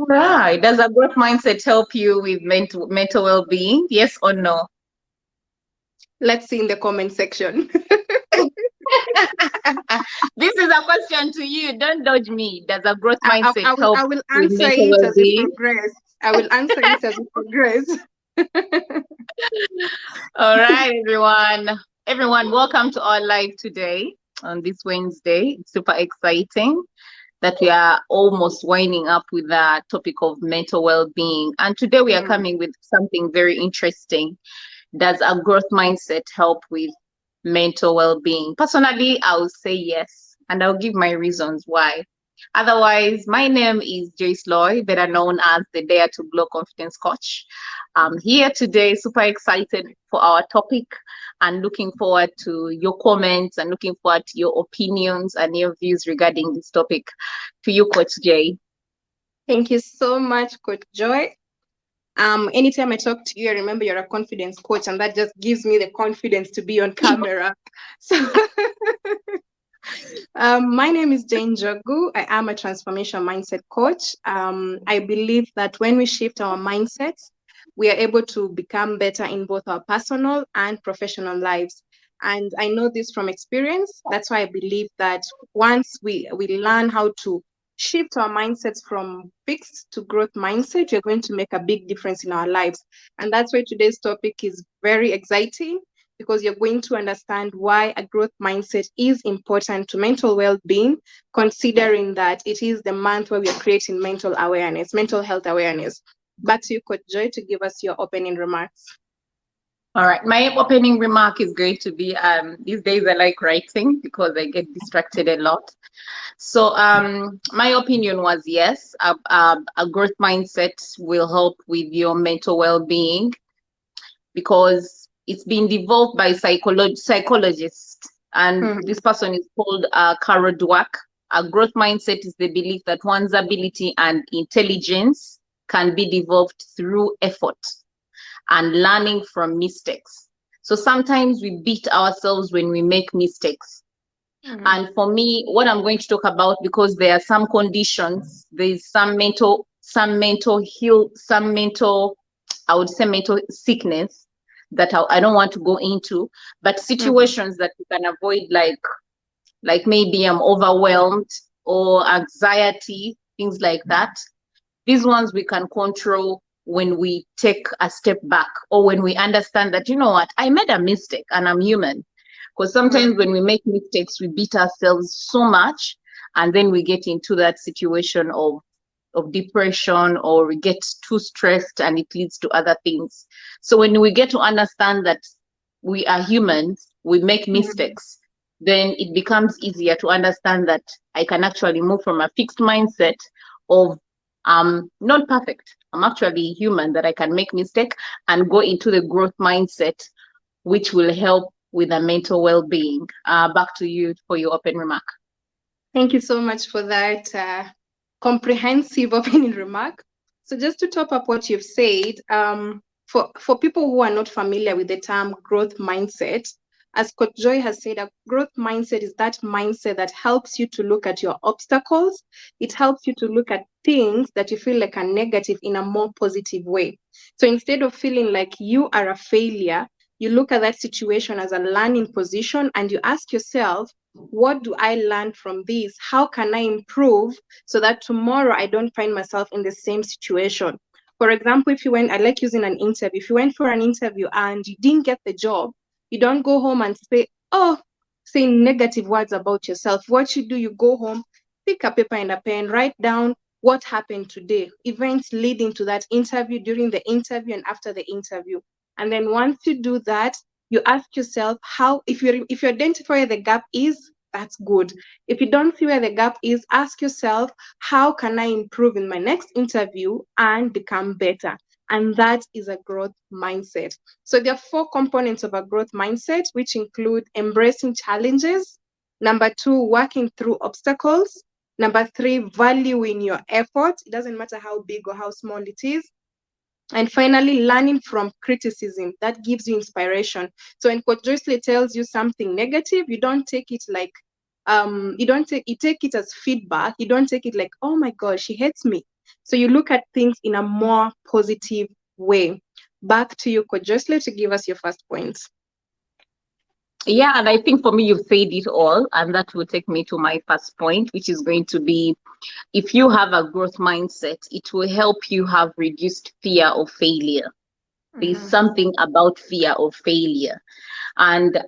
Right. Does a growth mindset help you with mental well-being? Yes or no? Let's see in the comment section. This is a question to you. Don't dodge me. Does a growth I, I, mindset I will help I will with answer mental it as we well-being? progress. I will answer it as we progress. All right, everyone. Everyone, welcome to our live today on this Wednesday. It's super exciting that we are almost winding up with the topic of mental well-being. And today we are Mm. coming with something very interesting. Does a growth mindset help with mental well-being? Personally, I will say yes, and I'll give my reasons why. Otherwise, my name is Joyce Loy, better known as the Dare to Glow Confidence Coach. I'm here today, super excited for our topic and looking forward to your comments and looking forward to your opinions and your views regarding this topic. To you, Coach Jay. Thank you so much, Coach Joy. Anytime I talk to you, I remember you're a confidence coach, and that just gives me the confidence to be on camera. So, my name is Jane Jogu. I am a transformation mindset coach. I believe that when we shift our mindsets, we are able to become better in both our personal and professional lives. And I know this from experience. That's why I believe that once we learn how to shift our mindsets from fixed to growth mindset, you're going to make a big difference in our lives. And that's why today's topic is very exciting, because you're going to understand why a growth mindset is important to mental well-being, considering that it is the month where we are creating mental health awareness. Back to you, Coach Joy, to give us your opening remarks. All right, my opening remark is going to be these days I like writing because I get distracted a lot. So my opinion was yes, a growth mindset will help with your mental well-being because it's been developed by psychologists, and Mhm. this person is called Carol Dweck. A growth mindset is the belief that one's ability and intelligence can be developed through effort and learning from mistakes. So sometimes we beat ourselves when we make mistakes. Mhm. And for me, what I'm going to talk about, because there are some conditions, there's some mental, I would say mental sickness that I don't want to go into, but Mhm. situations that we can avoid, like maybe I'm overwhelmed or anxiety, things like that. These ones we can control when we take a step back or when we understand that, you know what, I made a mistake and I'm human. Because sometimes when we make mistakes, we beat ourselves so much, and then we get into that situation of depression, or we get too stressed and it leads to other things. So when we get to understand that we are humans, we make Mhm. mistakes, then it becomes easier to understand that I can actually move from a fixed mindset of not perfect. I'm actually human, that I can make mistake, and go into the growth mindset, which will help with the mental well-being. Back to you for your open remark. Thank you so much for that comprehensive opening remark. So, just to top up what you've said, for people who are not familiar with the term growth mindset, as Coach Joy has said, a growth mindset is that mindset that helps you to look at your obstacles. It helps you to look at things that you feel like are negative in a more positive way. So, instead of feeling like you are a failure, you look at that situation as a learning position and you ask yourself, what do I learn from this? How can I improve so that tomorrow I don't find myself in the same situation? For example, if you went, I like using an interview. If you went for an interview and you didn't get the job, you don't go home and say, oh, saying negative words about yourself. What you do, you go home, pick a paper and a pen, write down what happened today, events leading to that interview, during the interview, and after the interview. And then once you do that, you ask yourself how, if you identify where the gap is, that's good. If you don't see where the gap is, ask yourself, how can I improve in my next interview and become better? And that is a growth mindset. So there are four components of a growth mindset, which include embracing challenges, number two, working through obstacles, number three, valuing your effort. It doesn't matter how big or how small it is. And finally, learning from criticism. That gives you inspiration. So when Coach Joyceley tells you something negative, you don't take it like you take it as feedback. You don't take it like, oh my gosh, she hates me. So you look at things in a more positive way. Back to you, Coach Jocelyn, to give us your first point. Yeah, and I think for me, you've said it all, and that will take me to my first point, which is going to be, if you have a growth mindset, it will help you have reduced fear of failure. There's something about fear of failure. And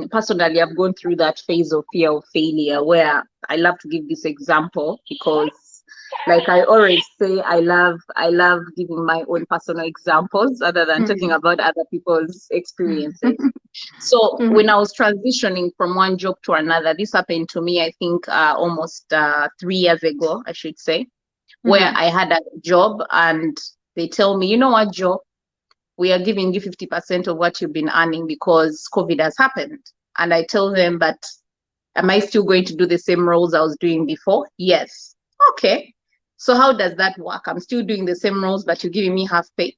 personally, I've gone through that phase of fear of failure where I love to give this example because, like I always say, I love giving my own personal examples other than talking about other people's experiences. So when I was transitioning from one job to another, this happened to me, I think almost 3 years ago, I should say, where I had a job and they tell me, you know what, Joe, we are giving you 50% of what you've been earning because COVID has happened. And I tell them, but am I still going to do the same roles I was doing before? Yes. Okay. So how does that work? I'm still doing the same roles, but you're giving me half pay.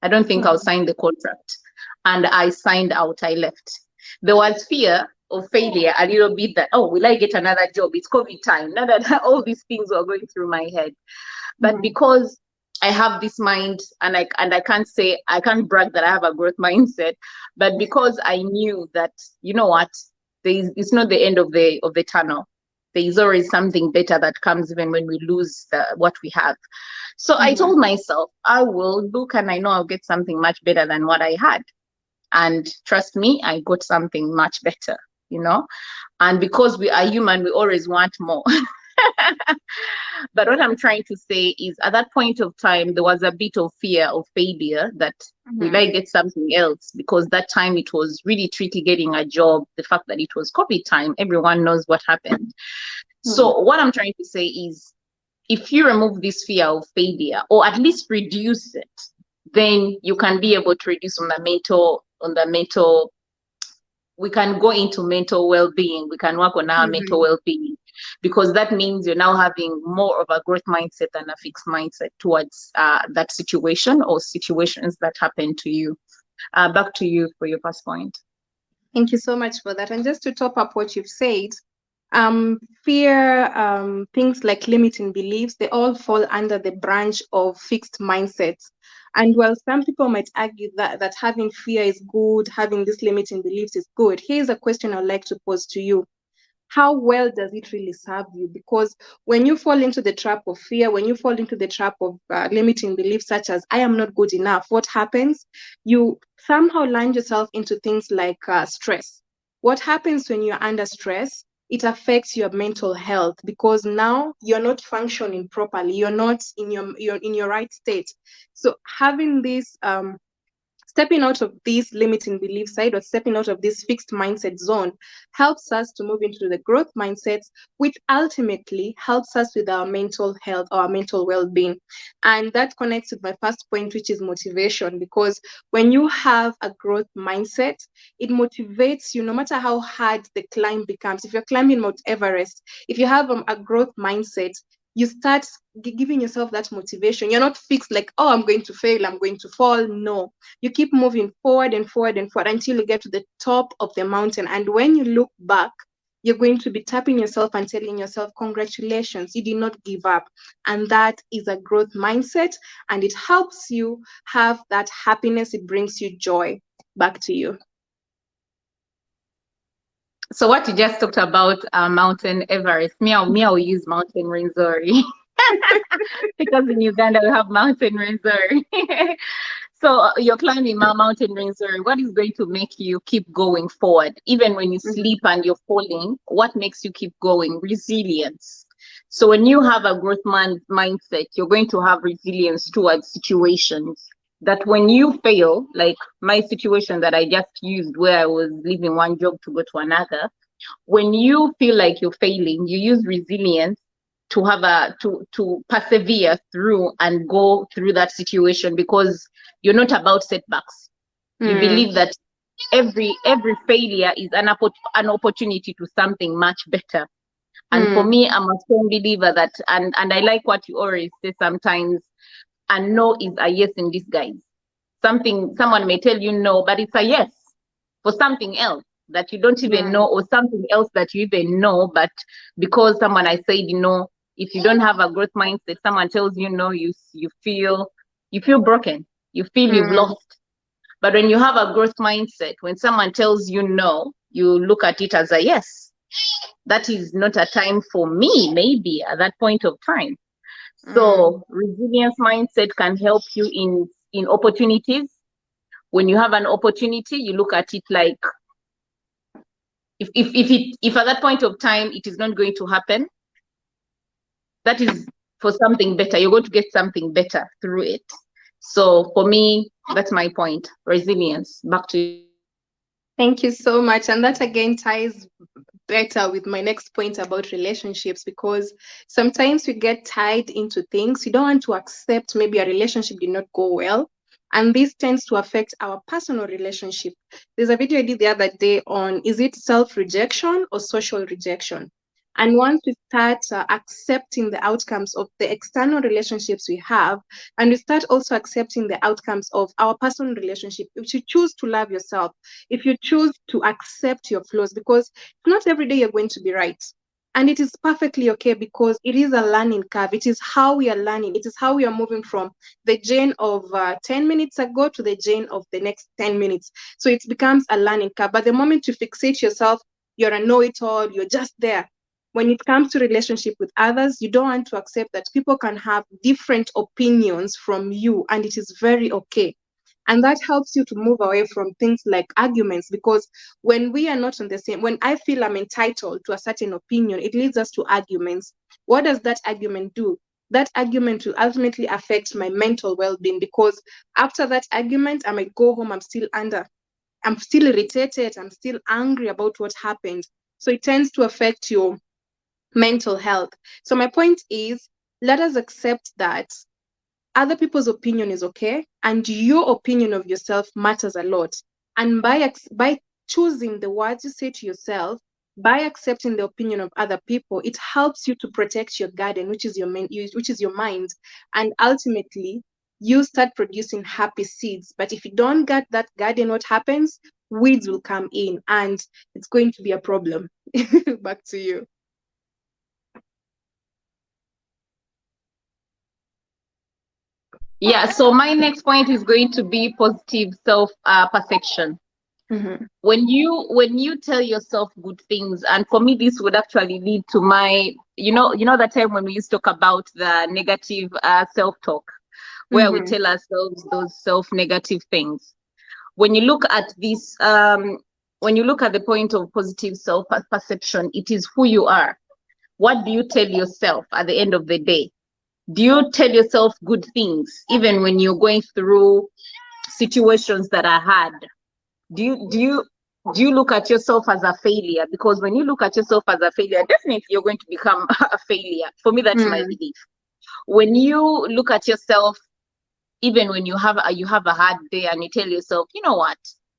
I don't think I'll sign the contract. And I signed out, I left. There was fear of failure a little bit that, oh, will I get another job? It's COVID time. Now that all these things were going through my head. But because I have this mind, and I can't say, I can't brag that I have a growth mindset, but because I knew that, you know what, it's not the end of the tunnel. There is always something better that comes even when we lose what we have. So I told myself, I will look and I know I'll get something much better than what I had. And trust me, I got something much better, you know? And because we are human, we always want more. But what I'm trying to say is at that point of time, there was a bit of fear of failure that will I get something else? Because that time it was really tricky getting a job. The fact that it was COVID time, everyone knows what happened. So what I'm trying to say is if you remove this fear of failure or at least reduce it, then you can be able to reduce on the mental, we can go into mental well-being. We can work on our mental well-being because that means you're now having more of a growth mindset than a fixed mindset towards that situation or situations that happen to you. Back to you for your first point. Thank you so much for that. And just to top up what you've said, fear, things like limiting beliefs, they all fall under the branch of fixed mindsets. And while some people might argue that having fear is good, having these limiting beliefs is good, here's a question I'd like to pose to you. How well does it really serve you? Because when you fall into the trap of fear, when you fall into the trap of limiting beliefs such as I am not good enough, what happens? You somehow land yourself into things like stress. What happens when you're under stress? It affects your mental health because now you're not functioning properly. You're not in your right state. So having this stepping out of this limiting belief side or stepping out of this fixed mindset zone helps us to move into the growth mindsets, which ultimately helps us with our mental health, our mental well-being. And that connects with my first point, which is motivation, because when you have a growth mindset, it motivates you no matter how hard the climb becomes. If you're climbing Mount Everest, if you have a growth mindset, you start giving yourself that motivation. You're not fixed like, oh, I'm going to fail, I'm going to fall. No, you keep moving forward and forward and forward until you get to the top of the mountain. And when you look back, you're going to be tapping yourself and telling yourself, congratulations, you did not give up. And that is a growth mindset. And it helps you have that happiness. It brings you joy. Back to you. So what you just talked about, Mountain Everest, me, I'll use Mountain Rwenzori because in Uganda we have Mountain Rwenzori. So you're climbing Mountain Rwenzori. What is going to make you keep going forward? Even when you sleep and you're falling, what makes you keep going? Resilience. So when you have a growth mindset, you're going to have resilience towards situations that when you fail, like my situation that I just used where I was leaving one job to go to another, when you feel like you're failing, you use resilience to have to persevere through and go through that situation because you're not about setbacks. You believe that every failure is an opportunity to something much better. And for me, I'm a strong believer that, and I like what you always say sometimes, a no is a yes in disguise. Someone may tell you no, but it's a yes for something else that you don't even know, or something else that you even know, but because someone has said no, If you don't have a growth mindset, someone tells you no, you feel broken. You feel you've Mm, lost. But when you have a growth mindset, when someone tells you no, you look at it as a yes. That is not a time for me, maybe at that point of time. mm, So resilience mindset can help you in opportunities. When you have an opportunity, you look at it like, if at that point of time it is not going to happen, that is for something better. You're going to get something better through it. So for me, that's my point. Resilience. Back to you. thank you so much. And that again ties better with my next point about relationships, because sometimes we get tied into things. You don't want to accept maybe a relationship did not go well. And this tends to affect our personal relationship. There's a video I did the other day on, is it self rejection or social rejection? And once we start accepting the outcomes of the external relationships we have, and we start also accepting the outcomes of our personal relationship, if you choose to love yourself, if you choose to accept your flaws, because not every day you're going to be right. And it is perfectly okay, because it is a learning curve. It is how we are learning. It is how we are moving from the Jane of 10 minutes ago to the Jane of the next 10 minutes. So it becomes a learning curve. But the moment you fixate yourself, you're a know-it-all, you're just there. When it comes to relationship with others, you don't want to accept that people can have different opinions from you, and it is very okay. And that helps you to move away from things like arguments, because when we are not on the same, when I feel I'm entitled to a certain opinion, it leads us to arguments. What does that argument do? That argument will ultimately affect my mental well-being, because after that argument, I might go home, I'm still irritated, I'm still angry about what happened. So it tends to affect your mental health. So my point is, let us accept that other people's opinion is okay, and your opinion of yourself matters a lot. And by choosing the words you say to yourself, by accepting the opinion of other people, it helps you to protect your garden, which is which is your mind, and ultimately you start producing happy seeds. But if you don't get that garden, what happens? Weeds will come in, and it's going to be a problem. Back to you. Yeah. So my next point is going to be positive self perception. Mhm. When you tell yourself good things, and for me this would actually lead to my, that time when we used to talk about the negative self-talk, where we Mhm. tell ourselves those self-negative things. When you look at this, when you look at the point of positive self-perception, it is who you are. What do you tell yourself at the end of the day? Do you tell yourself good things even when you're going through situations that are hard? Do you look at yourself as a failure? Because when you look at yourself as a failure, definitely you're going to become a failure. For me, that's my Mm. belief. When you look at yourself, even when you have a hard day, and you tell yourself, you know what,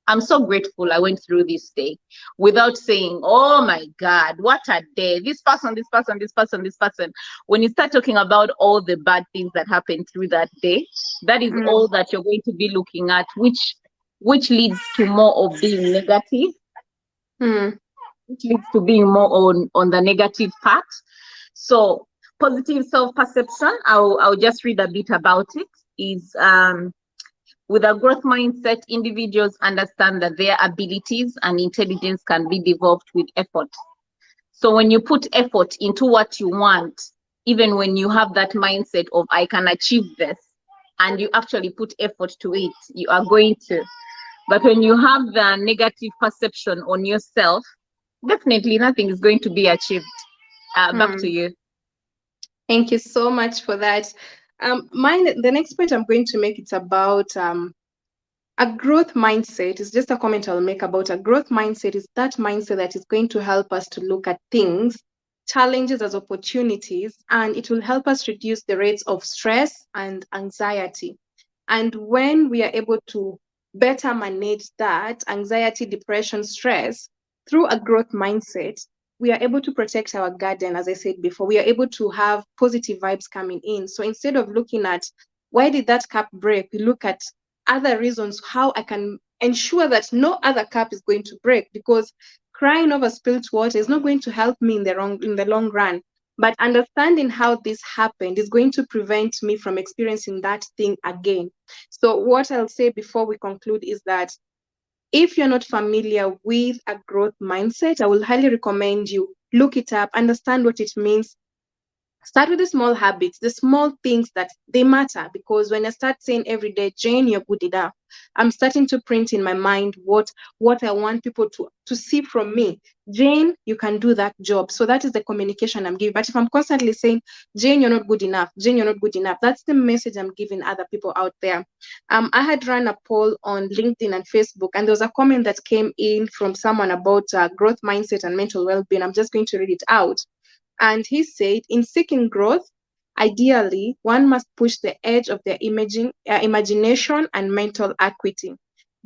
I'm so grateful I went through this day, without saying, oh my God, what a day, this person, this person, this person, this person. When you start talking about all the bad things that happened through that day, that is Mm. all that you're going to be looking at, which leads to more of being negative, Mm. which leads to being more on the negative part. So positive self-perception, I'll just read a bit about it. Is with a growth mindset, individuals understand that their abilities and intelligence can be developed with effort. So when you put effort into what you want, even when you have that mindset of I can achieve this, and you actually put effort to it, you are going to. But when you have the negative perception on yourself, definitely nothing is going to be achieved. Back to Mm. you. Thank you so much for that. The next point I'm going to make, it's about a growth mindset. Is just a comment I'll make about a growth mindset. Is that mindset that is going to help us to look at things, challenges as opportunities, and it will help us reduce the rates of stress and anxiety. And when we are able to better manage that anxiety, depression, stress through a growth mindset, we are able to protect our garden. As I said before, we are able to have positive vibes coming in. So instead of looking at why did that cup break, we look at other reasons how I can ensure that no other cup is going to break, because crying over spilled water is not going to help me in the long run. But understanding how this happened is going to prevent me from experiencing that thing again. So what I'll say before we conclude is that if you're not familiar with a growth mindset, I will highly recommend you look it up, understand what it means. Start with the small habits, the small things that they matter. Because when I start saying every day, Jane, you're good enough, I'm starting to print in my mind what I want people to see from me. Jane, you can do that job. So that is the communication I'm giving. But if I'm constantly saying, Jane, you're not good enough, Jane, you're not good enough, that's the message I'm giving other people out there. I had run a poll on LinkedIn and Facebook, and there was a comment that came in from someone about growth mindset and mental well-being. I'm just going to read it out. And he said, in seeking growth, ideally, one must push the edge of their imagination and mental acuity.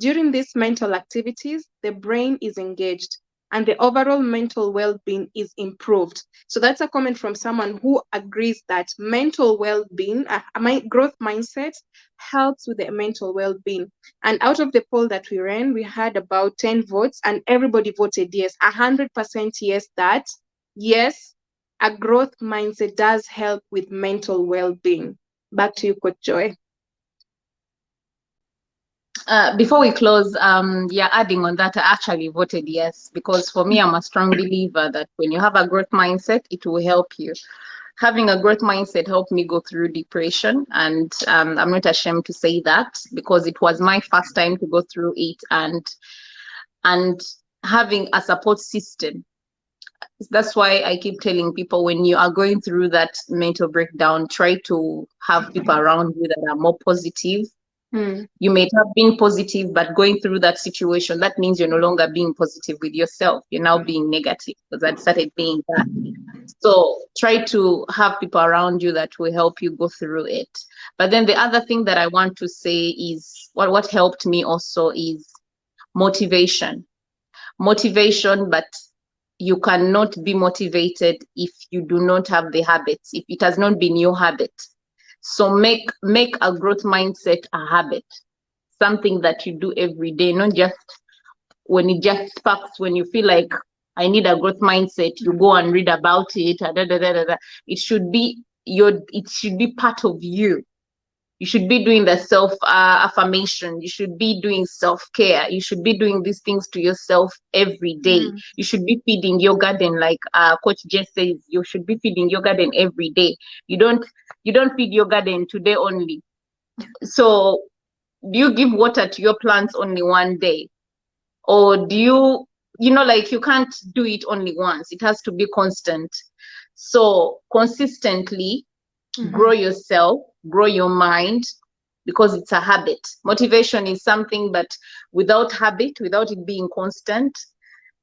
During these mental activities, the brain is engaged and the overall mental well-being is improved. So that's a comment from someone who agrees that mental well-being, my growth mindset helps with the mental well-being. And out of the poll that we ran, we had about 10 votes and everybody voted yes, 100% yes, that yes, a growth mindset does help with mental well-being. Back to you, Coach Joy. Before we close, yeah, adding on that, I actually voted yes, because for me, I'm a strong believer that when you have a growth mindset, it will help you. Having a growth mindset helped me go through depression, and I'm not ashamed to say that, because it was my first time to go through it, and having a support system. That's why I keep telling people, when you are going through that mental breakdown, try to have people around you that are more positive. You may have been positive, but going through that situation, that means you're no longer being positive with yourself. You're now being negative, because I started being that. So try to have people around you that will help you go through it. But then the other thing that I want to say is what helped me also is motivation. Motivation, but you cannot be motivated if you do not have the habits, if it has not been your habit. So make a growth mindset a habit, something that you do every day, not just when it just sparks, when you feel like I need a growth mindset, you go and read about it. It should be it should be part of you. You should be doing the self affirmation. You should be doing self care. You should be doing these things to yourself every day. You should be feeding your garden, like Coach Jess says. You should be feeding your garden every day. You don't feed your garden today only. So do you give water to your plants only one day, or do you know, like, you can't do it only once. It has to be constant. So consistently grow yourself, grow your mind, because it's a habit. Motivation is something, but without habit, without it being constant,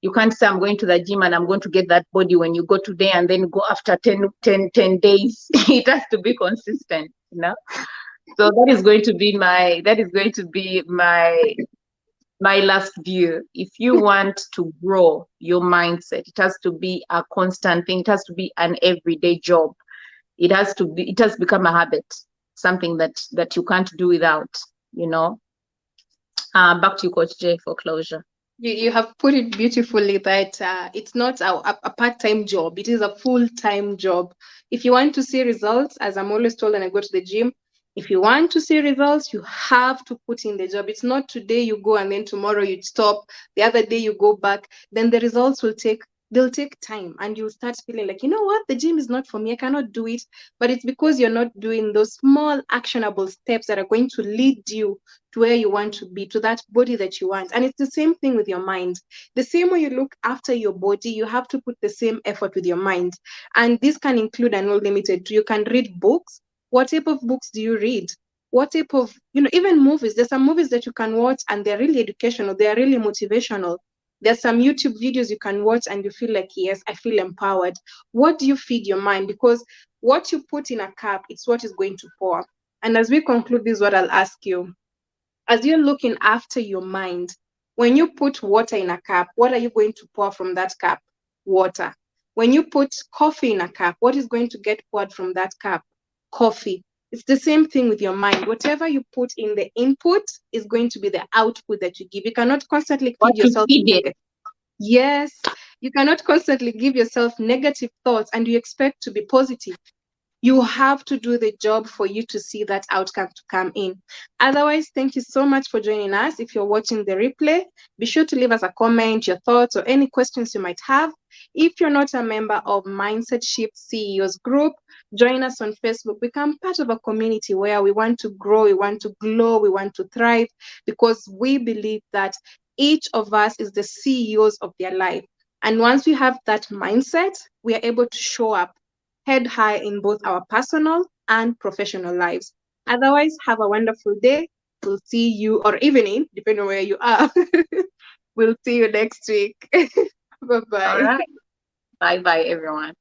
you can't say I'm going to the gym and I'm going to get that body when you go today and then go after 10 days. It has to be consistent, you know. So that is going to be my last view. If you want to grow your mindset, it has to be a constant thing. It has to be an everyday job. It has become a habit, something that you can't do without, you know. Back to you, Coach Jay, for closure. You have put it beautifully that it's not a part-time job. It is a full-time job. If you want to see results, as I'm always told when I go to the gym, if you want to see results, you have to put in the job. It's not today you go and then tomorrow you stop. The other day you go back. Then the results they'll take time, and you'll start feeling like, you know what, the gym is not for me. I cannot do it. But it's because you're not doing those small actionable steps that are going to lead you to where you want to be, to that body that you want. And it's the same thing with your mind. The same way you look after your body, you have to put the same effort with your mind. And this can include and not limited to, you can read books. What type of books do you read? What type of, even movies? There's some movies that you can watch and they're really educational, they're really motivational. There's some YouTube videos you can watch and you feel like, yes, I feel empowered. What do you feed your mind? Because what you put in a cup, it's what is going to pour. And as we conclude, this is what I'll ask you. As you're looking after your mind, when you put water in a cup, what are you going to pour from that cup? Water. When you put coffee in a cup, what is going to get poured from that cup? Coffee. It's the same thing with your mind. Whatever you put in the input is going to be the output that you give. You cannot constantly What feed to yourself feed in it. negative. Yes. You cannot constantly give yourself negative thoughts and you expect to be positive. You have to do the job for you to see that outcome to come in. Otherwise, thank you so much for joining us. If you're watching the replay, be sure to leave us a comment, your thoughts, or any questions you might have. If you're not a member of Mindset Shift CEOs group, join us on Facebook. Become part of a community where we want to grow, we want to glow, we want to thrive, because we believe that each of us is the CEOs of their life. And once we have that mindset, we are able to show up head high in both our personal and professional lives. Otherwise, have a wonderful day. We'll see you, or evening, depending on where you are. We'll see you next week. Bye All bye. right. Bye bye, everyone.